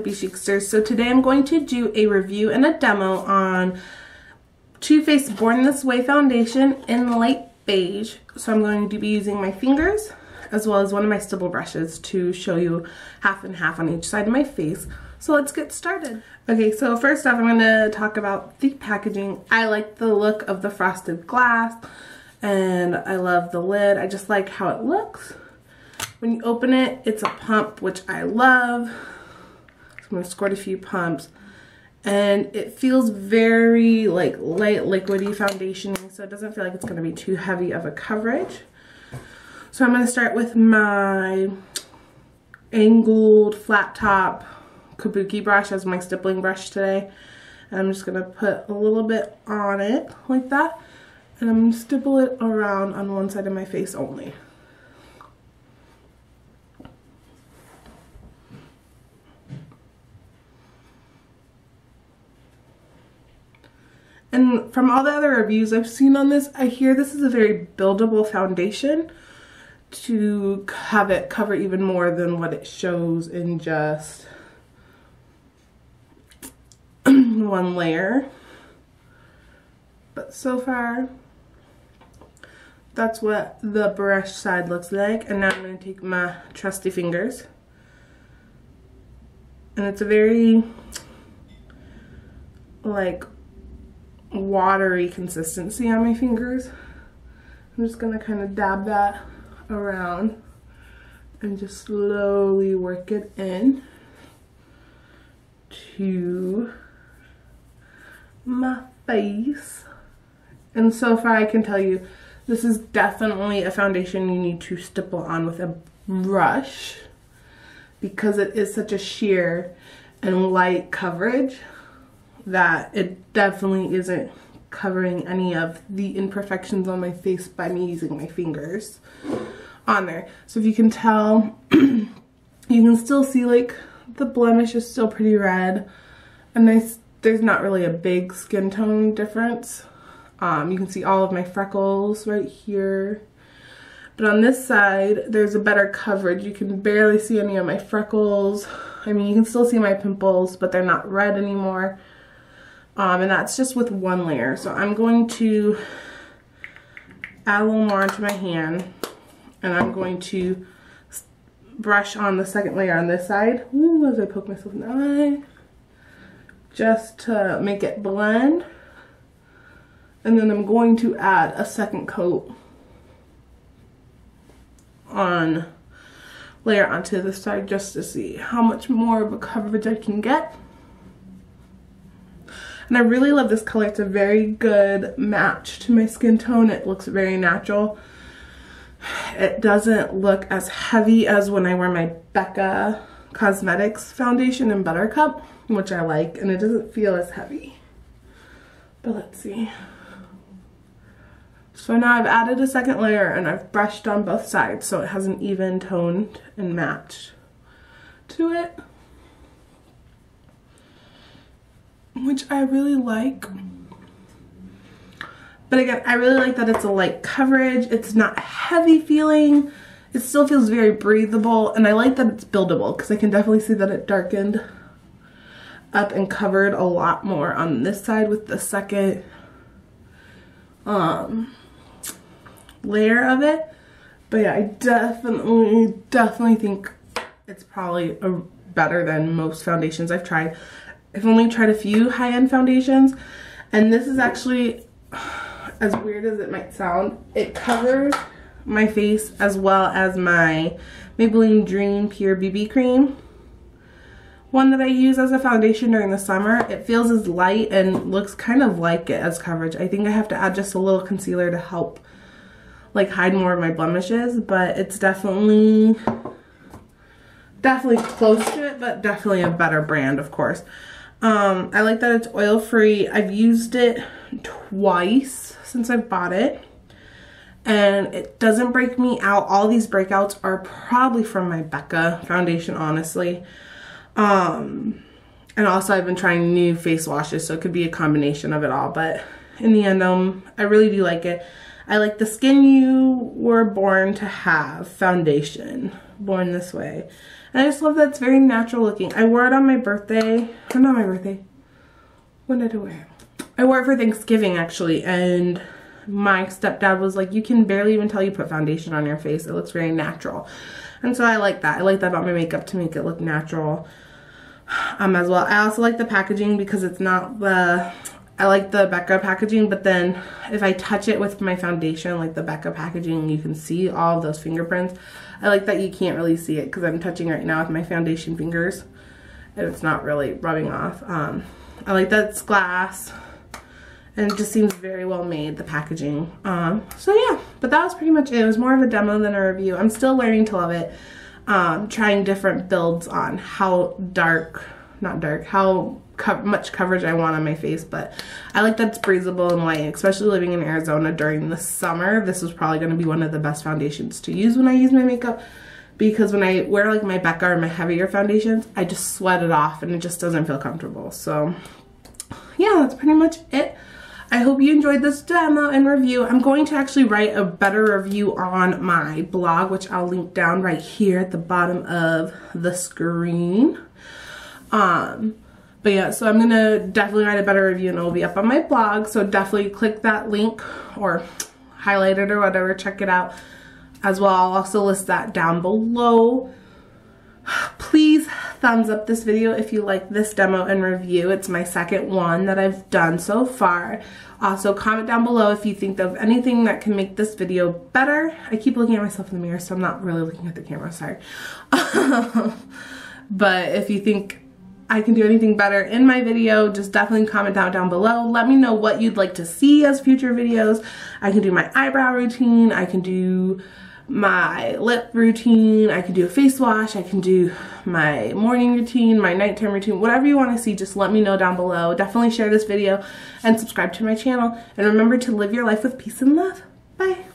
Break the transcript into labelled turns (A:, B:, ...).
A: Hippie Chicsters. So today I'm going to do a review and a demo on Too Faced Born This Way foundation in light beige. So I'm going to be using my fingers as well as one of my stipple brushes to show you half and half on each side of my face. So let's get started. Okay, so first off I'm going to talk about the packaging. I like the look of the frosted glass and I love the lid. I just like how it looks. When you open it, it's a pump, which I love. So I'm going to squirt a few pumps. And it feels very like light, liquidy foundation, so it doesn't feel like it's going to be too heavy of a coverage. So I'm going to start with my angled flat top kabuki brush as my stippling brush today. And I'm just going to put a little bit on it like that. And I'm going to stipple it around on one side of my face only. And from all the other reviews I've seen on this, I hear this is a very buildable foundation to have it cover even more than what it shows in just one layer. But so far, that's what the brush side looks like. And now I'm going to take my trusty fingers. And it's a very, like, watery consistency on my fingers. I'm just gonna kind of dab that around and just slowly work it in to my face. And so far I can tell you this is definitely a foundation you need to stipple on with a brush because it is such a sheer and light coverage that it definitely isn't covering any of the imperfections on my face by me using my fingers on there. So if you can tell, you can still see like the blemish is still pretty red, and there's not really a big skin tone difference. You can see all of my freckles right here. But on this side, there's a better coverage. You can barely see any of my freckles. I mean, you can still see my pimples, but they're not red anymore. And that's just with one layer. So I'm going to add a little more onto my hand, and I'm going to brush on the second layer on this side. Ooh, as I poke myself in the eye, just to make it blend. And then I'm going to add a second coat on layer onto this side just to see how much more of a coverage I can get. And I really love this color. It's a very good match to my skin tone. It looks very natural. It doesn't look as heavy as when I wear my Becca Cosmetics foundation in Buttercup, which I like, and it doesn't feel as heavy. But let's see. So now I've added a second layer and I've brushed on both sides so it has an even toned and match to it, which I really like. But again, I really like that it's a light coverage. It's not heavy feeling. It still feels very breathable, and I like that it's buildable because I can definitely see that it darkened up and covered a lot more on this side with the second layer of it. But yeah, I definitely think it's probably better than most foundations I've tried. I've only tried a few high-end foundations, and this is actually, as weird as it might sound, it covers my face as well as my Maybelline Dream Pure BB Cream, one that I use as a foundation during the summer. It feels as light and looks kind of like it as coverage. I think I have to add just a little concealer to help like hide more of my blemishes, but it's definitely close to it, but definitely a better brand, of course. I like that it's oil-free. I've used it twice since I bought it, and it doesn't break me out. All these breakouts are probably from my Becca foundation, honestly. And also I've been trying new face washes, so it could be a combination of it all, but in the end, I really do like it. I like the skin you were born to have foundation. Born this way. And I just love that it's very natural looking. I wore it on my birthday. Oh, not my birthday. When did I wear it? I wore it for Thanksgiving actually, and my stepdad was like, you can barely even tell you put foundation on your face. It looks very natural. And so I like that. I like that about my makeup, to make it look natural as well. I also like the packaging because it's not the, I like the Becca packaging, but then if I touch it with my foundation, like the Becca packaging, you can see all of those fingerprints. I like that you can't really see it because I'm touching right now with my foundation fingers and it's not really rubbing off. I like that it's glass and it just seems very well made, the packaging. So yeah, but that was pretty much it. It was more of a demo than a review. I'm still learning to love it. Trying different builds on how much coverage I want on my face, but I like that it's breathable and light, especially living in Arizona during the summer. This is probably going to be one of the best foundations to use when I use my makeup, because when I wear like my Becca or my heavier foundations, I just sweat it off and it just doesn't feel comfortable. So yeah, that's pretty much it. I hope you enjoyed this demo and review. I'm going to actually write a better review on my blog, which I'll link down right here at the bottom of the screen. But yeah, so I'm gonna definitely write a better review and it will be up on my blog. So definitely click that link or highlight it or whatever, check it out as well. I'll also list that down below. Please thumbs up this video if you like this demo and review. It's my second one that I've done so far. Also comment down below if you think of anything that can make this video better. I keep looking at myself in the mirror, so I'm not really looking at the camera, sorry. But if you think I can do anything better in my video, just definitely comment down below. Let me know what you'd like to see as future videos. I can do my eyebrow routine, I can do my lip routine, I can do a face wash, I can do my morning routine, my nighttime routine, whatever you want to see, just let me know down below. Definitely share this video and subscribe to my channel. And remember to live your life with peace and love. Bye.